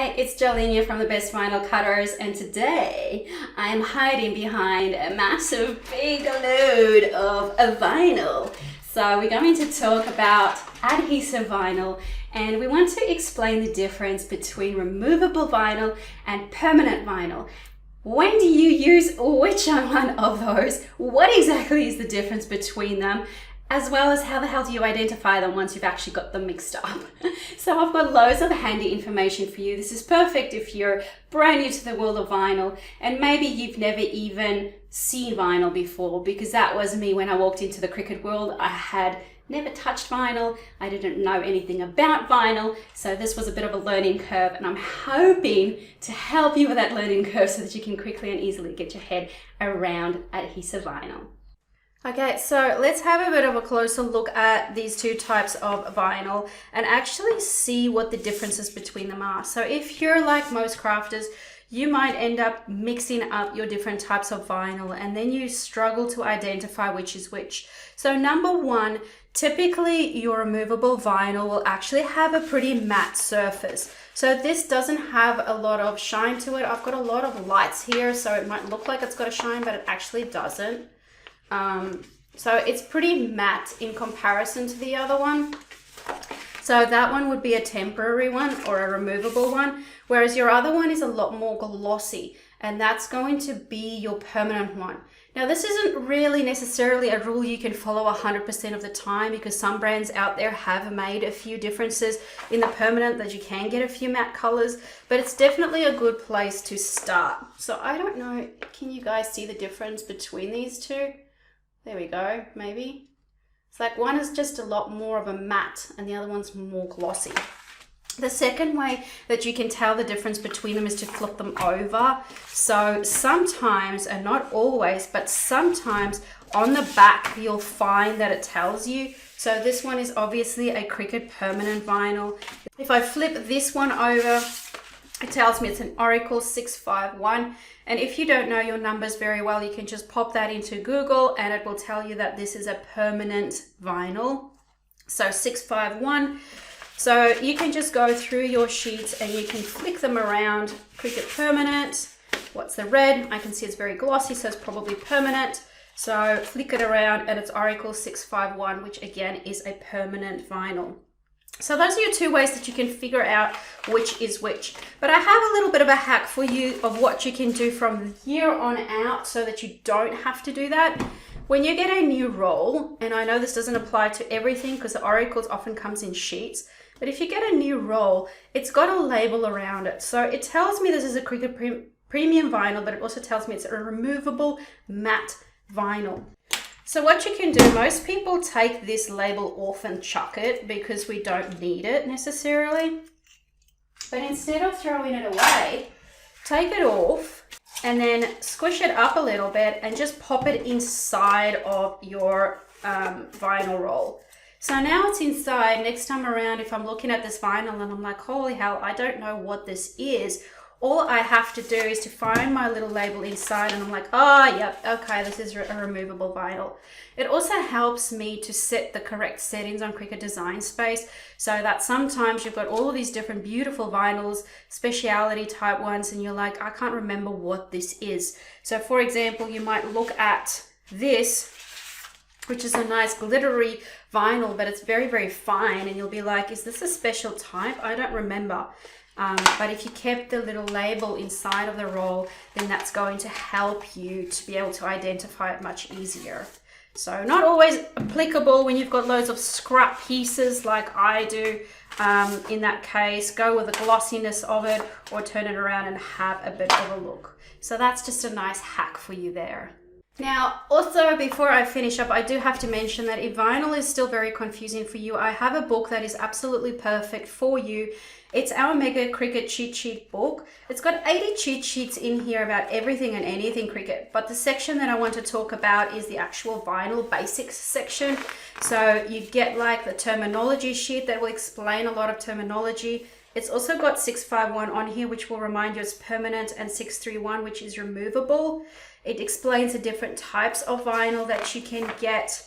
Hi, it's Jolene from the Best Vinyl Cutters, and today I'm hiding behind a massive big load of vinyl. So we're going to talk about adhesive vinyl, and we want to explain the difference between removable vinyl and permanent vinyl. When do you use which one of those? What exactly is the difference between them? As well as how the hell do you identify them once you've actually got them mixed up? So I've got loads of handy information for you. This is perfect if you're brand new to the world of vinyl and maybe you've never even seen vinyl before, because that was me when I walked into the Cricut world. I had never touched vinyl. I didn't know anything about vinyl. So this was a bit of a learning curve, and I'm hoping to help you with that learning curve so that you can quickly and easily get your head around adhesive vinyl. Okay, so let's have a bit of a closer look at these two types of vinyl and actually see what the differences between them are. So if you're like most crafters, you might end up mixing up your different types of vinyl and then you struggle to identify which is which. So number one, typically your removable vinyl will actually have a pretty matte surface. So this doesn't have a lot of shine to it. I've got a lot of lights here, so it might look like it's got a shine, but it actually doesn't. So it's pretty matte in comparison to the other one. So that one would be a temporary one or a removable one, whereas your other one is a lot more glossy, and that's going to be your permanent one. Now, this isn't really necessarily a rule you can follow 100% of the time, because some brands out there have made a few differences in the permanent that you can get a few matte colors, but it's definitely a good place to start. So I don't know, can you guys see the difference between these two? There we go, maybe. It's like one is just a lot more of a matte and the other one's more glossy. The second way that you can tell the difference between them is to flip them over. So sometimes, and not always, but sometimes on the back you'll find that it tells you. So this one is obviously a Cricut permanent vinyl. If I flip this one over, it tells me it's an Oracle 651. And if you don't know your numbers very well, you can just pop that into Google and it will tell you that this is a permanent vinyl. So 651. So you can just go through your sheets and you can flick them around. Cricut permanent. What's the red? I can see it's very glossy, so it's probably permanent. So flick it around and it's Oracle 651, which again is a permanent vinyl. So those are your two ways that you can figure out which is which. But I have a little bit of a hack for you of what you can do from here on out so that you don't have to do that. When you get a new roll, and I know this doesn't apply to everything because the Oracles often comes in sheets, but if you get a new roll, it's got a label around it. So it tells me this is a Cricut premium vinyl, but it also tells me it's a removable matte vinyl. So what you can do, most people take this label off and chuck it because we don't need it necessarily. But instead of throwing it away, take it off and then squish it up a little bit and just pop it inside of your vinyl roll. So now it's inside. Next time around, if I'm looking at this vinyl and I'm like, holy hell, I don't know what this is, all I have to do is to find my little label inside and I'm like, oh, yep, okay, this is a removable vinyl. It also helps me to set the correct settings on Cricut Design Space so that sometimes you've got all of these different beautiful vinyls, speciality type ones, and you're like, I can't remember what this is. So for example, you might look at this, which is a nice glittery vinyl, but it's very, very fine. And you'll be like, is this a special type? I don't remember. But if you kept the little label inside of the roll, then that's going to help you to be able to identify it much easier. So not always applicable when you've got loads of scrap pieces like I do. In that case, go with the glossiness of it or turn it around and have a bit of a look. So that's just a nice hack for you there. Now, also before I finish up, I do have to mention that if vinyl is still very confusing for you, I have a book that is absolutely perfect for you. It's our Mega Cricut Cheat Sheet book. It's got 80 cheat sheets in here about everything and anything Cricut, but the section that I want to talk about is the actual vinyl basics section. So you get like the terminology sheet that will explain a lot of terminology. It's also got 651 on here, which will remind you it's permanent, and 631, which is removable. It explains the different types of vinyl that you can get.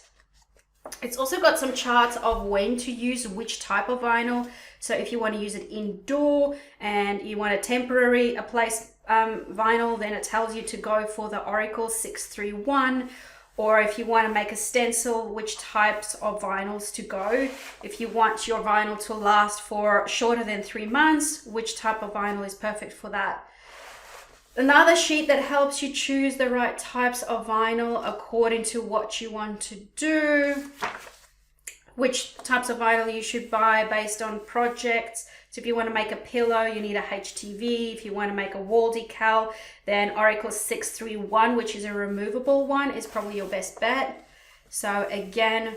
It's also got some charts of when to use which type of vinyl. So if you want to use it indoor and you want a temporary place vinyl, then it tells you to go for the Oracle 631. Or if you want to make a stencil, which types of vinyls to go. If you want your vinyl to last for shorter than 3 months, which type of vinyl is perfect for that. Another sheet that helps you choose the right types of vinyl according to what you want to do, which types of vinyl you should buy based on projects. So if you want to make a pillow, you need a HTV. If you want to make a wall decal, then Oracle 631, which is a removable one, is probably your best bet. So again,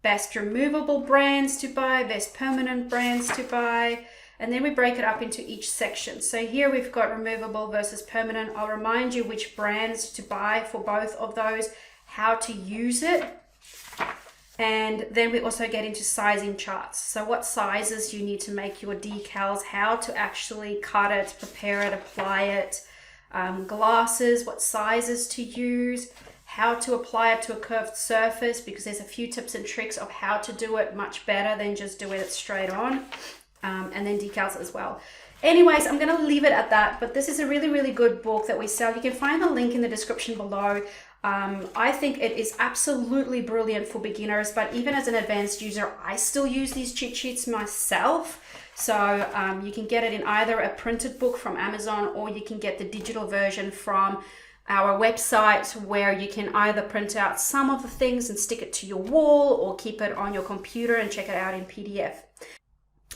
best removable brands to buy, best permanent brands to buy. And then we break it up into each section. So here we've got removable versus permanent. I'll remind you which brands to buy for both of those, how to use it. And then we also get into sizing charts. So what sizes you need to make your decals, how to actually cut it, prepare it, apply it, glasses, what sizes to use, how to apply it to a curved surface, because there's a few tips and tricks of how to do it much better than just doing it straight on. And then decals as well. Anyways, I'm going to leave it at that, but this is a really, really good book that we sell. You can find the link in the description below. I think it is absolutely brilliant for beginners, but even as an advanced user, I still use these cheat sheets myself. So you can get it in either a printed book from Amazon, or you can get the digital version from our website, where you can either print out some of the things and stick it to your wall, or keep it on your computer and check it out in PDF.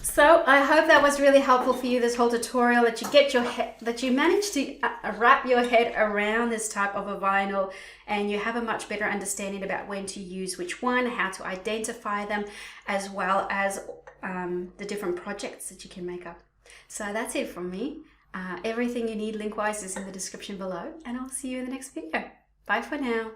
So I hope that was really helpful for you, this whole tutorial, that you managed to wrap your head around this type of a vinyl, and you have a much better understanding about when to use which one, how to identify them, as well as the different projects that you can make up. So that's it from me. Everything you need link-wise is in the description below, and I'll see you in the next video. Bye for now.